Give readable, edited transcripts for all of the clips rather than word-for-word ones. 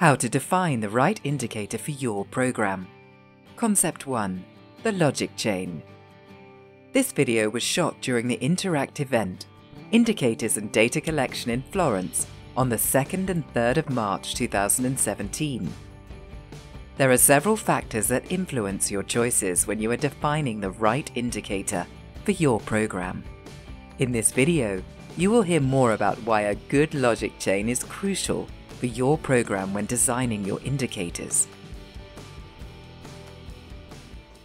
How to define the right indicator for your program. Concept 1. The logic chain. This video was shot during the Interact event, Indicators and Data Collection in Florence, on the 2nd and 3rd of March 2017. There are several factors that influence your choices when you are defining the right indicator for your program. In this video, you will hear more about why a good logic chain is crucial for your program when designing your indicators.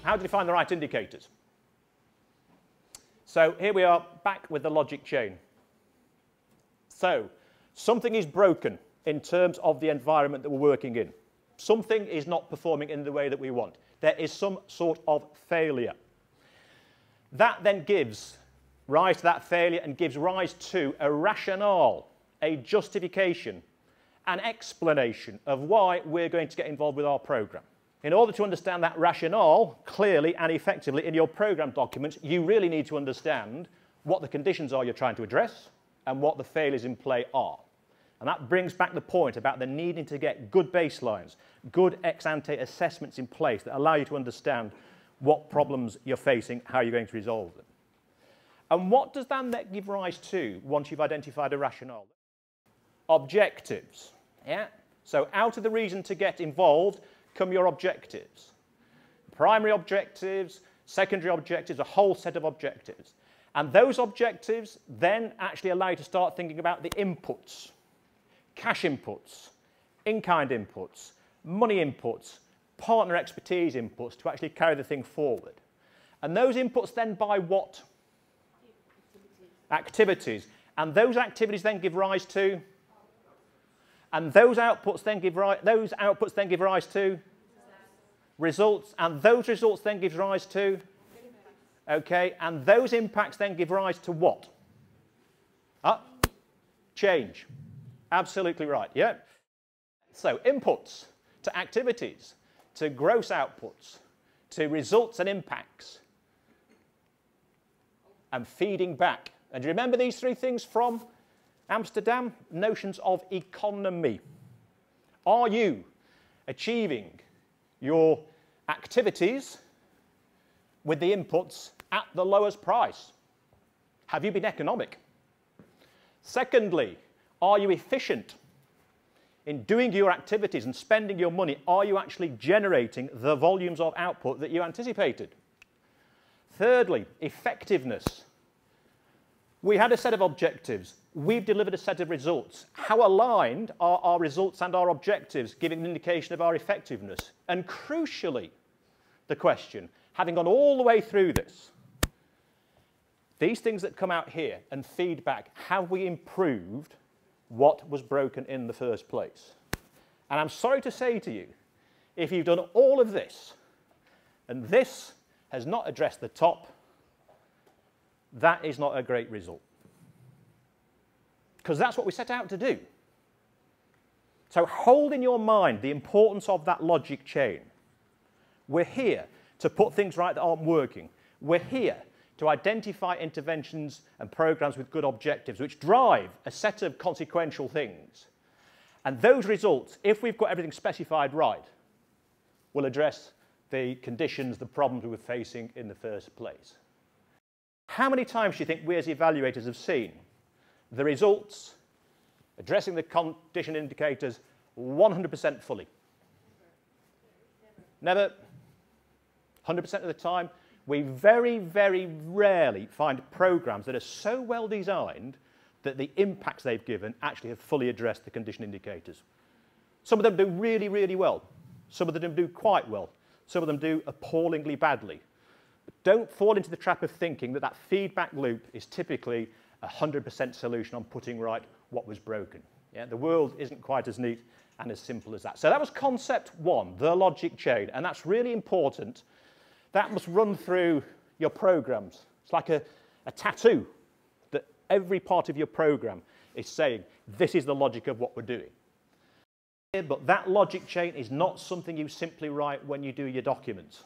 How to define the right indicators. So here we are back with the logic chain. So something is broken in terms of the environment that we're working in. Something is not performing in the way that we want. There is some sort of failure. That then gives rise to that failure and gives rise to a rationale, a justification, an explanation of why we're going to get involved with our program. In order to understand that rationale clearly and effectively in your program documents, you really need to understand what the conditions are you're trying to address and what the failures in play are. And that brings back the point about the needing to get good baselines, good ex-ante assessments in place that allow you to understand what problems you're facing, how you're going to resolve them. And what does that then give rise to once you've identified a rationale? Objectives. Yeah? So out of the reason to get involved come your objectives. Primary objectives, secondary objectives, a whole set of objectives. And those objectives then actually allow you to start thinking about the inputs. Cash inputs, in-kind inputs, money inputs, partner expertise inputs to actually carry the thing forward. And those inputs then buy what? Activities. And those activities then give rise to? And those outputs then give rise to? Results. And those results then give rise to? Okay. And those impacts then give rise to what? Change. Absolutely right, yeah. So inputs to activities, to gross outputs, to results and impacts, and feeding back. And do you remember these three things from Amsterdam? Notions of economy. Are you achieving your activities with the inputs at the lowest price? Have you been economic? Secondly, are you efficient in doing your activities and spending your money? Are you actually generating the volumes of output that you anticipated? Thirdly, effectiveness. We had a set of objectives. We've delivered a set of results. How aligned are our results and our objectives, giving an indication of our effectiveness? And crucially, the question, having gone all the way through this, these things that come out here and feedback, have we improved what was broken in the first place? And I'm sorry to say to you, if you've done all of this, and this has not addressed the top, that is not a great result. Because that's what we set out to do. So hold in your mind the importance of that logic chain. We're here to put things right that aren't working. We're here to identify interventions and programs with good objectives which drive a set of consequential things. And those results, if we've got everything specified right, will address the conditions, the problems we were facing in the first place. How many times do you think we as evaluators have seen the results addressing the condition indicators 100% fully? Never. 100% of the time. We very, very rarely find programs that are so well designed that the impacts they've given actually have fully addressed the condition indicators. Some of them do really, really well. Some of them do quite well. Some of them do appallingly badly. But don't fall into the trap of thinking that that feedback loop is typically a 100% solution on putting right what was broken. Yeah? The world isn't quite as neat and as simple as that. So that was concept one, the logic chain, and that's really important. That must run through your programs. It's like a tattoo that every part of your program is saying, this is the logic of what we're doing. But that logic chain is not something you simply write when you do your documents.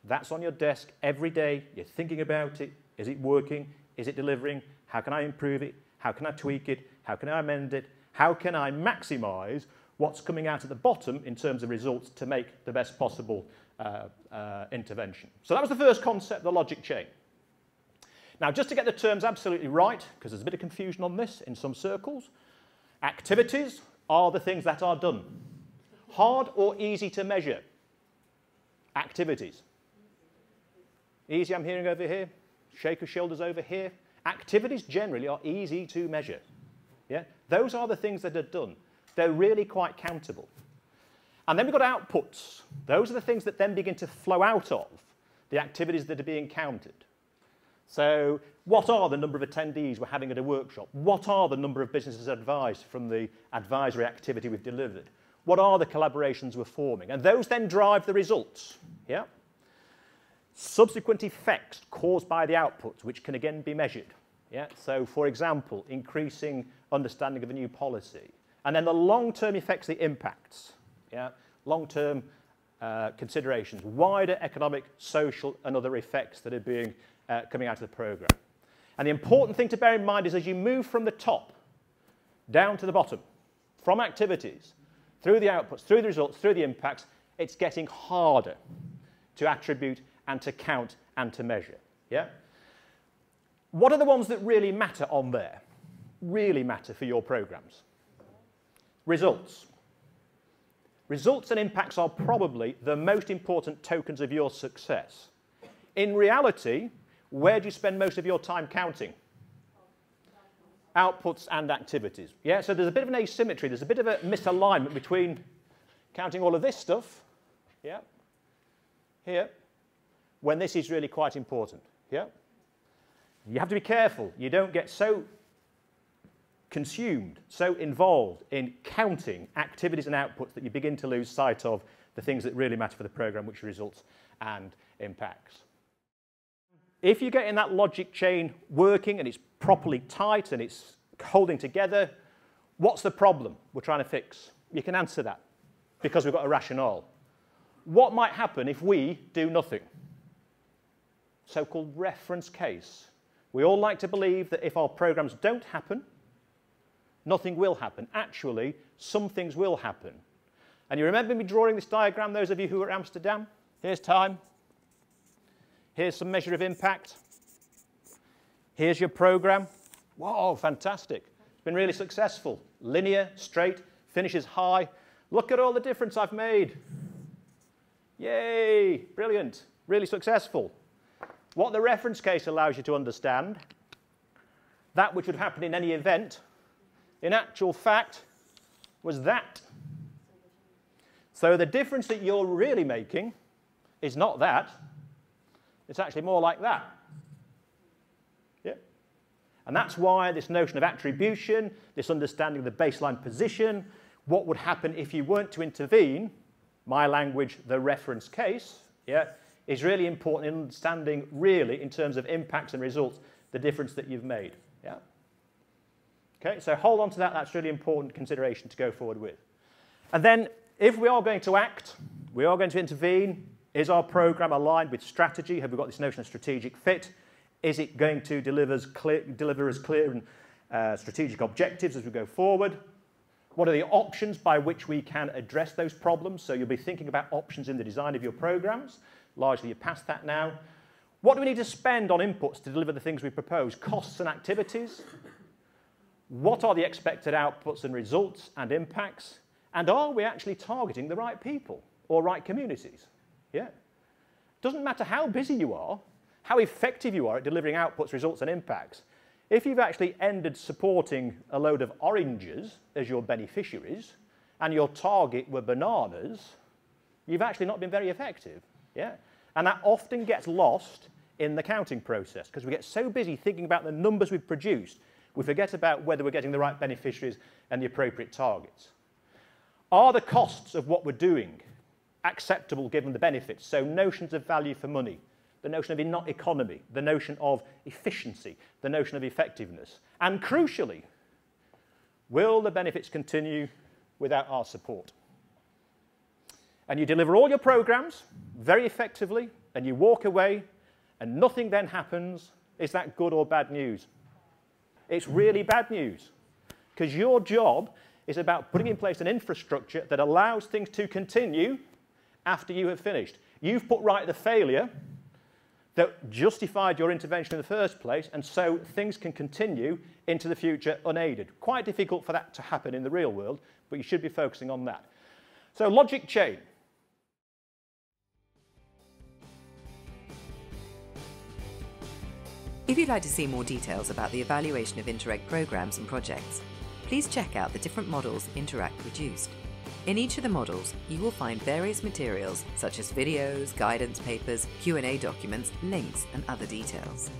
That's on your desk every day. You're thinking about it. Is it working? Is it delivering? How can I improve it? How can I tweak it? How can I amend it? How can I maximize what's coming out at the bottom in terms of results to make the best possible intervention. So that was the first concept, the logic chain. Now, just to get the terms absolutely right, because there's a bit of confusion on this in some circles, activities are the things that are done. Hard or easy to measure? Activities. Easy, I'm hearing over here. Shake of shoulders over here. Activities generally are easy to measure. Yeah? Those are the things that are done. They're really quite countable. And then we've got outputs. Those are the things that then begin to flow out of the activities that are being counted. So what are the number of attendees we're having at a workshop? What are the number of businesses advised from the advisory activity we've delivered? What are the collaborations we're forming? And those then drive the results. Yeah? Subsequent effects caused by the outputs, which can again be measured. Yeah? So, for example, increasing understanding of a new policy. And then the long-term effects, the impacts. Yeah? Long-term considerations, wider economic, social, and other effects that are being coming out of the programme. And the important thing to bear in mind is as you move from the top down to the bottom, from activities, through the outputs, through the results, through the impacts, it's getting harder to attribute and to count and to measure. Yeah? What are the ones that really matter on there? Really matter for your programs? Results. Results and impacts are probably the most important tokens of your success. In reality, where do you spend most of your time counting? Outputs and activities. Yeah, so there's a bit of an asymmetry. There's a bit of a misalignment between counting all of this stuff, yeah, here, when this is really quite important. Yeah? You have to be careful. You don't get so consumed, so involved in counting activities and outputs that you begin to lose sight of the things that really matter for the program, which are results and impacts. If you get in that logic chain working and it's properly tight and it's holding together, what's the problem we're trying to fix? You can answer that because we've got a rationale. What might happen if we do nothing? So-called reference case. We all like to believe that if our programs don't happen, nothing will happen. Actually, some things will happen. And you remember me drawing this diagram, those of you who were at Amsterdam? Here's time. Here's some measure of impact. Here's your program. Whoa, fantastic. It's been really successful. Linear, straight, finishes high. Look at all the difference I've made. Yay, brilliant, really successful. What the reference case allows you to understand, that which would happen in any event, in actual fact, was that. So the difference that you're really making is not that. It's actually more like that. Yeah? And that's why this notion of attribution, this understanding of the baseline position, what would happen if you weren't to intervene, my language, the reference case, yeah, is really important in understanding, really, in terms of impacts and results, the difference that you've made. Yeah? Okay, so hold on to that. That's really important consideration to go forward with. And then, if we are going to act, we are going to intervene, is our program aligned with strategy? Have we got this notion of strategic fit? Is it going to deliver us clear and strategic objectives as we go forward? What are the options by which we can address those problems? So you'll be thinking about options in the design of your programs. Largely you're past that now. What do we need to spend on inputs to deliver the things we propose? Costs and activities. What are the expected outputs and results and impacts? And are we actually targeting the right people or right communities? Yeah. Doesn't matter how busy you are, how effective you are at delivering outputs, results, and impacts. If you've actually ended supporting a load of oranges as your beneficiaries and your target were bananas, you've actually not been very effective. Yeah? And that often gets lost in the counting process because we get so busy thinking about the numbers we've produced, we forget about whether we're getting the right beneficiaries and the appropriate targets. Are the costs of what we're doing acceptable given the benefits? So notions of value for money, the notion of economy, the notion of efficiency, the notion of effectiveness. And crucially, will the benefits continue without our support? And you deliver all your programs very effectively, and you walk away, and nothing then happens. Is that good or bad news? It's really bad news, because your job is about putting in place an infrastructure that allows things to continue after you have finished. You've put right the failure that justified your intervention in the first place, and so things can continue into the future unaided. Quite difficult for that to happen in the real world, but you should be focusing on that. So logic chain. If you'd like to see more details about the evaluation of Interreg programs and projects, please check out the different models Interact produced. In each of the models, you will find various materials such as videos, guidance papers, Q&A documents, links, and other details.